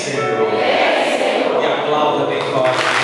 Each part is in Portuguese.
Senhor. E aplauda bem forte.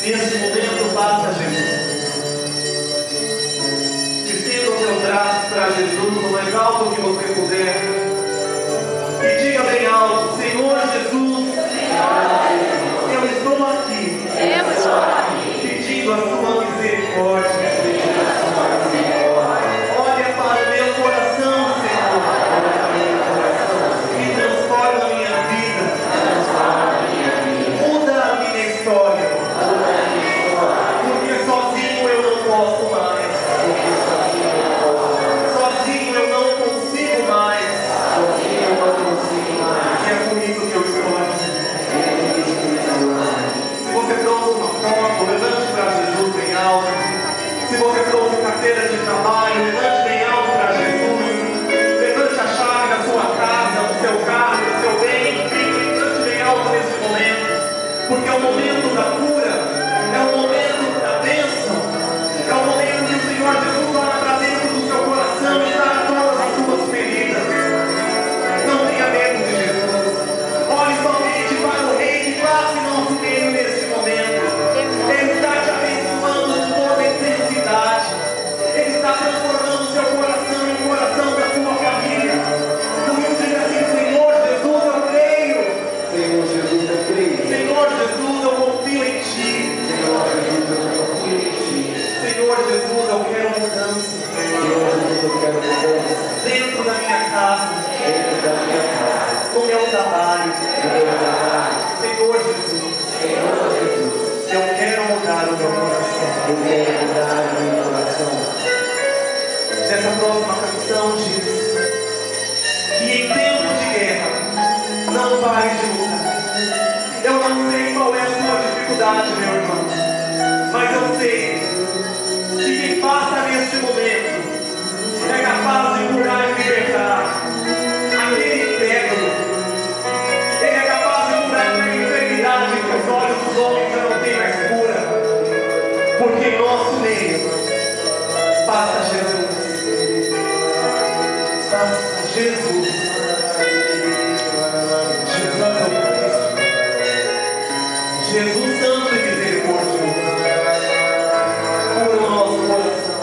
Nesse momento, passa Jesus. Estenda o seu braço para Jesus no mais alto que você puder. E diga bem alto: Senhor Jesus, eu estou aqui, pedindo a sua misericórdia. porque é o momento da cura, é o momento da bênção, é o momento que o Senhor Jesus olha para dentro do seu coração e sara todas as suas feridas. Não tenha medo de Jesus. Olhe somente para o Rei que passa em nosso meio neste momento. Ele está te abençoando com toda intensidade. Ele está transformando o seu coração em coração da sua família. Por isso diga assim: Senhor Jesus, eu creio. Senhor Jesus, eu creio. Senhor Jesus, eu confio em Ti. Senhor Jesus, eu confio em Ti. Senhor Jesus, eu quero mudança. Senhor Jesus, eu quero mudança. Dentro da minha casa, Dentro da minha casa, no meu trabalho. no meu trabalho. Senhor Jesus, Senhor Jesus, eu quero mudar o meu coração. eu quero mudar o meu coração. Nessa próxima canção diz que em tempo de guerra não pare de lutar. Eu não sei qual é a sua dificuldade, meu irmão, mas eu sei que quem passa neste momento é capaz de curar e libertar aquele incrédulo. Ele é capaz de curar aquela enfermidade que os olhos dos homens já não têm mais cura, porque em nosso meio passa Jesus. Passa Jesus. Jesus é o Cristo. Jesus santo e misericordioso. Cura o nosso coração.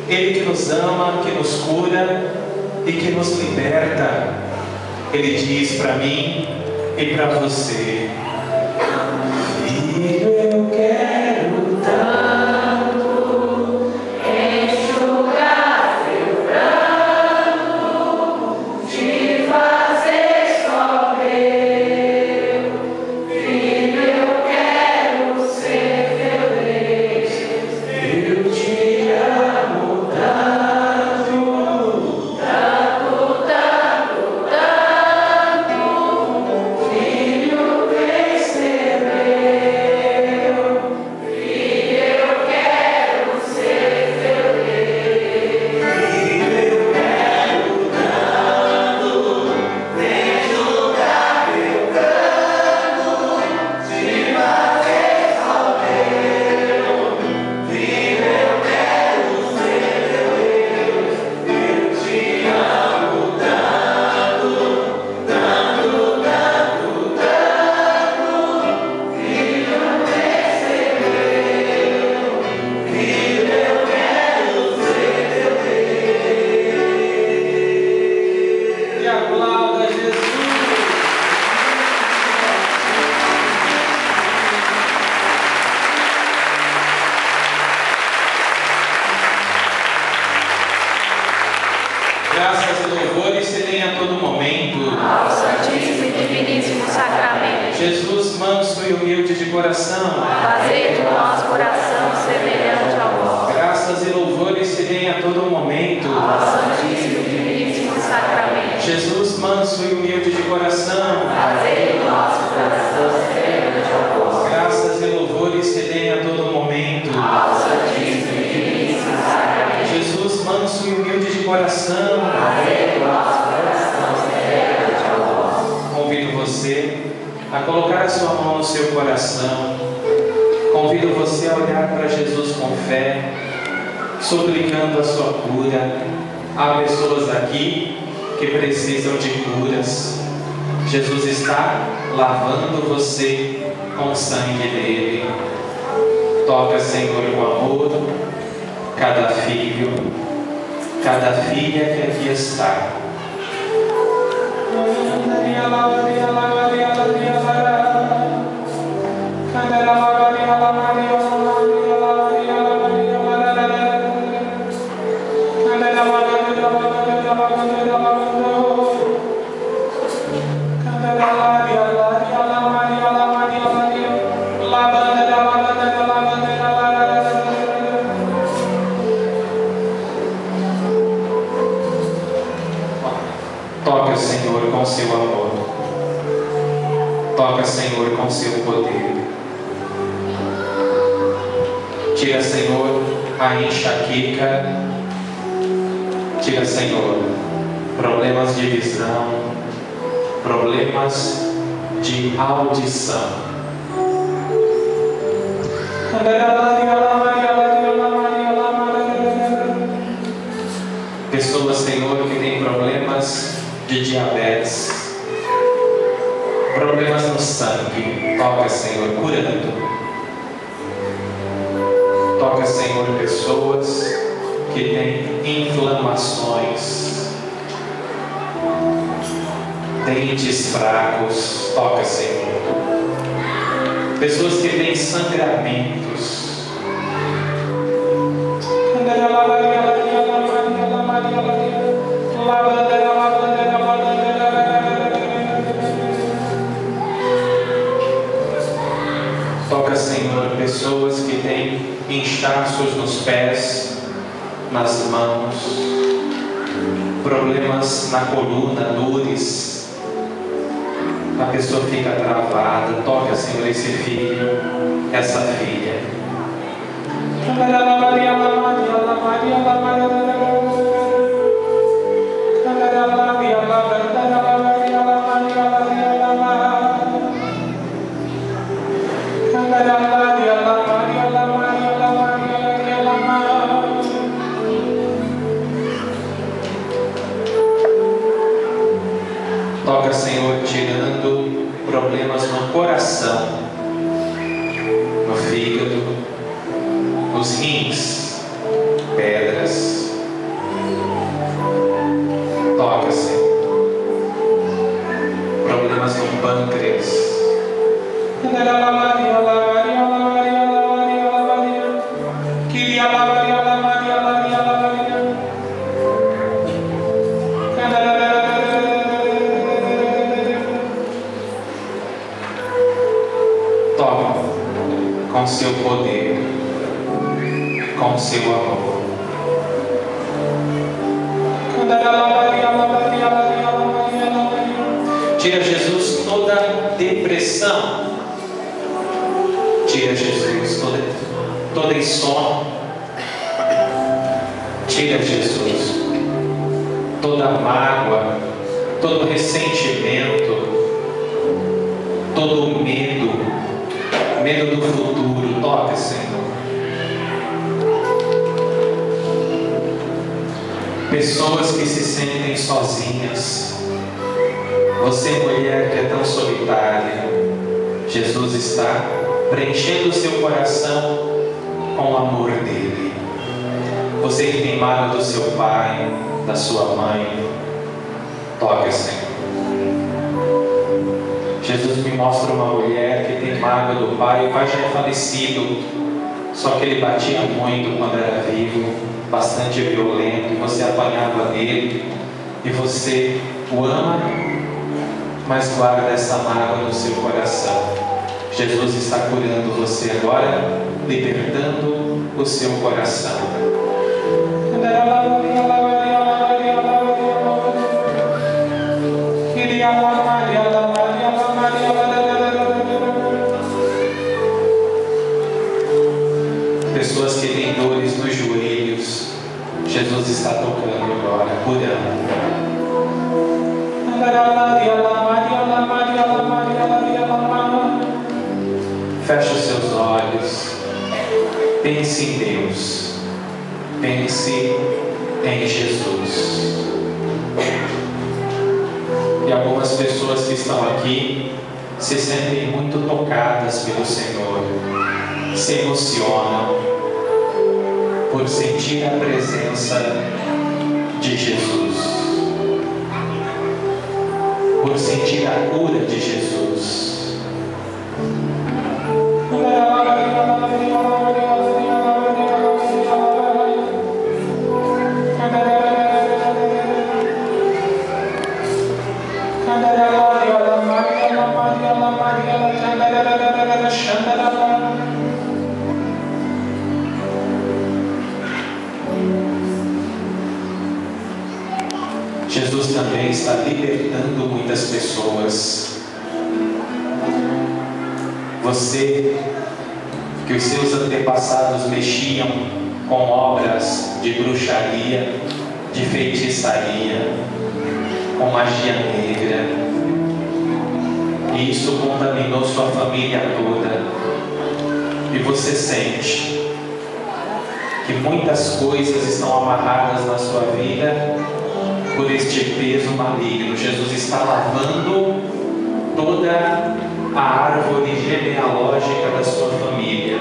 Ele que nos ama, que nos cura e que nos liberta. Ele diz para mim e para você: Filho, eu quero dar. Graças e louvores se deem a todo momento ao Santíssimo e Diviníssimo Sacramento. Jesus, manso e humilde de coração, Fazei de nós coração semelhante ao vosso. graças e louvores se deem a todo momento Ao Santíssimo e Diviníssimo Sacramento. Jesus, manso e humilde de coração, Fazei de nós coração semelhante ao vosso. graças e louvores se deem a todo momento Ao Santíssimo e Diviníssimo Sacramento. Jesus, manso e humilde de coração. Fazei de nós coração semelhante ao vosso. Convido você a colocar a sua mão no seu coração. Convido você a olhar para Jesus com fé, suplicando a sua cura. Há pessoas aqui que precisam de curas. Jesus está lavando você com o sangue dele. Toca, Senhor, com amor, cada filho, cada filha que aqui está. Toca, Senhor, com seu amor. Toca, Senhor, com seu poder. Tira, Senhor, a enxaqueca. Tira, Senhor, problemas de visão, problemas de audição. Pessoas, Senhor, que têm problemas de diabetes, problemas no sangue. Toca, Senhor, curando. Toca, Senhor, pessoas que têm inflamações, dentes fracos. Toca, Senhor. Pessoas que têm sangramentos. Toca, Senhor, pessoas que têm inchaços nos pés, nas mãos, problemas na coluna, dores. A pessoa fica travada. Toca, Senhor, esse filho, essa filha. Toca, Senhor, tirando problemas no coração, no fígado, nos rins, pedras. Toca, Senhor, problemas no pâncreas. Toca com seu poder, com seu amor. Tira, Jesus, toda depressão. Tira, Jesus, toda insônia. Tira, Jesus, toda mágoa, todo ressentimento, todo medo do futuro. Toca, Senhor. Pessoas que se sentem sozinhas. Você, mulher que é tão solitária, Jesus está preenchendo o seu coração com o amor dele. Você que tem mágoa do seu pai, da sua mãe, toca, Senhor. Jesus me mostra uma mulher que tem mágoa do pai. O pai já é falecido, só que ele batia muito quando era vivo, bastante violento, e você apanhava dele. e você o ama, mas guarda essa mágoa no seu coração. Jesus está curando você agora, libertando o seu coração. Pessoas que têm dores nos joelhos, Jesus está tocando agora, curando. Feche os seus olhos, pense em Deus, pense em Jesus. E algumas pessoas que estão aqui se sentem muito tocadas pelo Senhor, se emocionam por sentir a presença de Jesus, por sentir a cura de Jesus. Jesus também está libertando muitas pessoas. Você, que os seus antepassados mexiam com obras de bruxaria, de feitiçaria, com magia negra, e isso contaminou sua família toda, e você sente que muitas coisas estão amarradas na sua vida por este peso maligno. Jesus está lavando toda a árvore genealógica da sua família.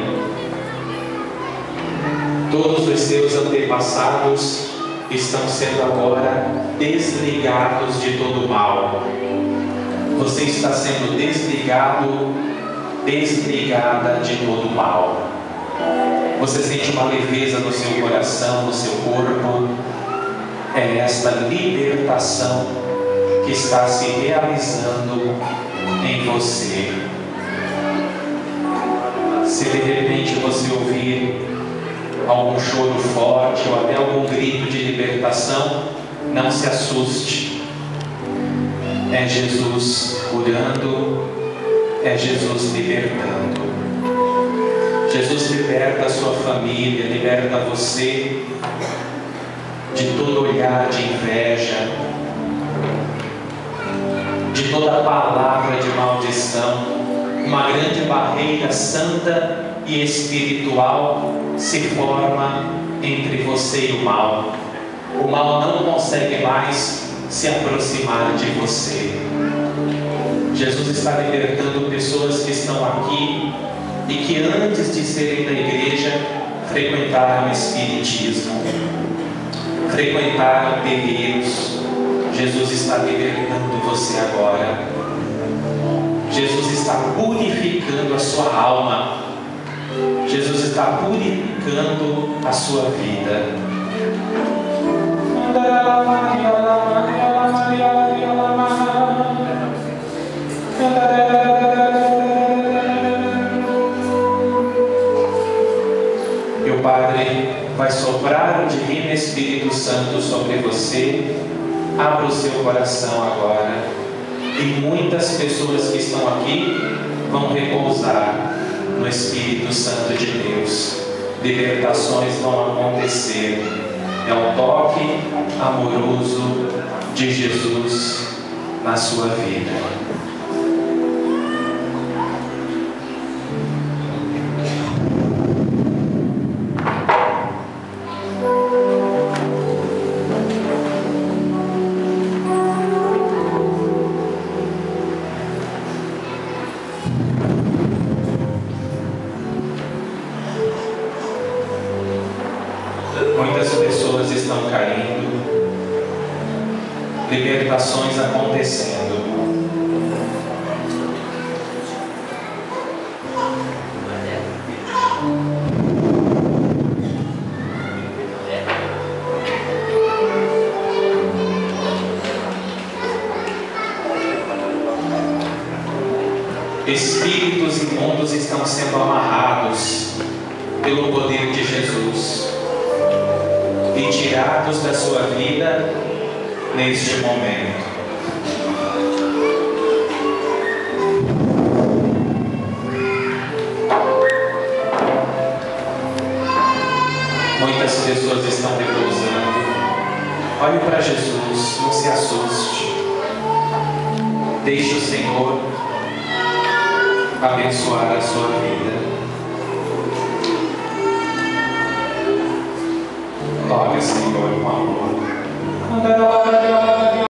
Todos os seus antepassados estão sendo agora desligados de todo o mal. Você está sendo desligado, desligada de todo o mal. Você sente uma leveza no seu coração, no seu corpo. É esta libertação que está se realizando em você. Se de repente você ouvir algum choro forte ou até algum grito de libertação, não se assuste. É Jesus curando, é Jesus libertando. Jesus liberta a sua família, liberta você de todo olhar de inveja, de toda palavra de maldição. Uma grande barreira santa e espiritual se forma entre você e o mal. O mal não consegue mais se aproximar de você. Jesus está libertando pessoas que estão aqui e que antes de serem da igreja frequentaram o espiritismo, frequentaram terreiros. Jesus está libertando você agora. Jesus está purificando a sua alma. Jesus está purificando a sua vida. E o Padre vai soprar o Divino Espírito Santo sobre você. Abra o seu coração agora. E muitas pessoas que estão aqui vão repousar no Espírito Santo de Deus. Libertações vão acontecer. É o toque amoroso de Jesus na sua vida. Muitas pessoas estão caindo, libertações acontecendo. estão sendo amarrados pelo poder de Jesus e tirados da sua vida neste momento. Muitas pessoas estão repousando. Olhe para Jesus, não se assuste. Deixe o Senhor abençoar a sua vida. Olha, Senhor, com amor.